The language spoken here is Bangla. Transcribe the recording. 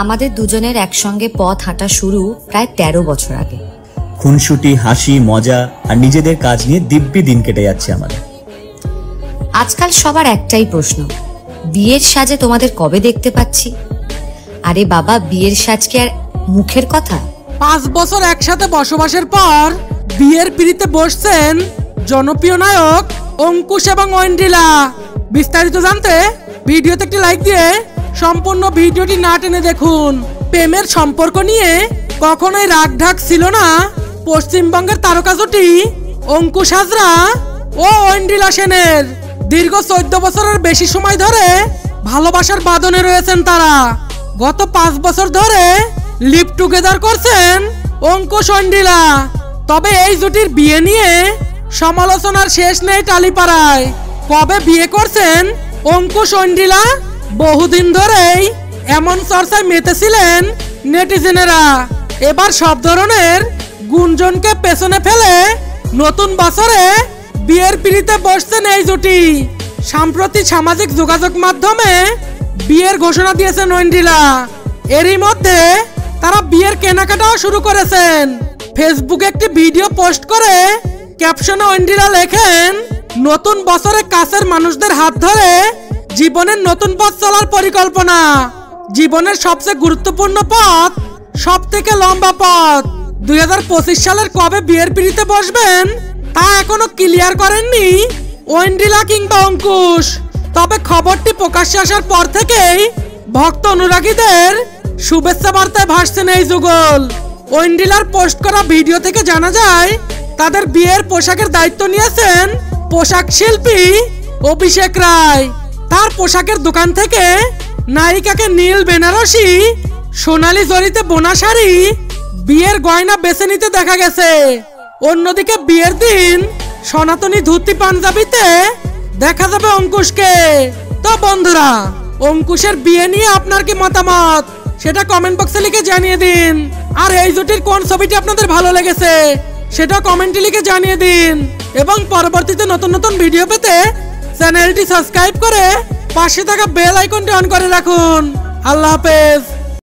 আমাদের দুজনের একসঙ্গে পথ হাঁটা শুরু প্রায় 13 বছর আগে। খুনসুটি, হাসি, মজা আর নিজেদের কাজ নিয়ে দিব্যি দিন কেটে যাচ্ছে আমাদের। আজকাল সবার একটাই প্রশ্ন, বিয়ের সাজে তোমাদের কবে দেখতে পাচ্ছি? আরে বাবা, বিয়ের সাজ কি আর মুখের কথা? 5 বছর একসাথে বসবাসের পর বিয়ের পিড়িতে বসছেন জনপ্রিয় নায়ক অঙ্কুশ এবং ঐন্দ্রিলা। বিস্তারিত জানতে ভিডিওতে একটি লাইক দিয়ে সম্পূর্ণ ভিডিওটি না টেনে দেখুন। প্রেমের সম্পর্ক নিয়ে কখনোই রাগ ঢাক ছিল না পশ্চিমবঙ্গের তারকা জুটি অঙ্কুশ হাজরা ও ঐন্দ্রিলা সেনের। দীর্ঘ 14 বছরের বেশি সময় ধরে ভালোবাসার বাঁধনে রয়েছেন তারা। গত 5 বছর ধরে লিভ টুগেদার করছেন অঙ্কুশ ঐন্দ্রিলা। তবে এই জুটির বিয়ে নিয়ে সমালোচনার শেষ নেই টালিপাড়ায়। কবে বিয়ে করছেন অঙ্কুশ ঐন্দ্রিলা? বহুদিন ধরেই এমন চর্চায় মেতেছিলেন নেটিজেনেরা। এবার সব ধরনের গুঞ্জনকে পেছনে ফেলে নতুন বছরে বিয়ের পিড়িতে বসছেন এই জুটি। সম্প্রতি সামাজিক যোগাযোগ মাধ্যমে বিয়ের ঘোষণা দিয়েছেন ঐন্দ্রিলা। এরই মধ্যে তারা বিয়ের কেনাকাটাও শুরু করেছেন। ফেসবুকে একটি ভিডিও পোস্ট করে ক্যাপশনে ঐন্দ্রিলা লেখেন, নতুন বছরে কাছের মানুষদের হাত ধরে জীবনের নতুন পথ চলার পরিকল্পনা। জীবনের সবচেয়ে গুরুত্বপূর্ণ পথ, সব থেকে লম্বা পথ। 2025 সালের কবে বিয়ের পিড়িতে বসবেন তা এখনো ক্লিয়ার করেননি ঐন্দ্রিলা কিংবা অঙ্কুশ। তবে খবরটি প্রকাশ্যে আসার পর থেকেই ভক্ত অনুরাগীদের শুভেচ্ছা বার্তায় ভাসছেন এই যুগল। ঐন্দ্রিলার পোস্ট করা ভিডিও থেকে জানা যায় তাদের বিয়ের পোশাকের দায়িত্ব নিয়েছেন পোশাক শিল্পী অভিষেক রায়। তার পোশাকের দোকান থেকে নায়িকাকে নীল বেনারসি, সোনালী জরিতে বোনা শাড়ি, বিয়ের গয়না বেছে নিতে দেখা গেছে। অন্যদিকে বিয়ের দিন সনাতনী ধুতি পাঞ্জাবিতে দেখা যাবে অঙ্কুশকে। তো বন্ধুরা, অঙ্কুশের বিয়ে নিয়ে আপনার কি মতামত সেটা কমেন্ট বক্সে লিখে জানিয়ে দিন। আর এই জুটির কোন ছবিটি আপনাদের ভালো লেগেছে সেটা কমেন্টে লিখে জানিয়ে দিন। এবং পরবর্তীতে নতুন নতুন ভিডিও পেতে চ্যানেলটি সাবস্ক্রাইব করে পাশে থাকা বেল আইকনটি অন করে রাখুন। আল্লাহ হাফেজ।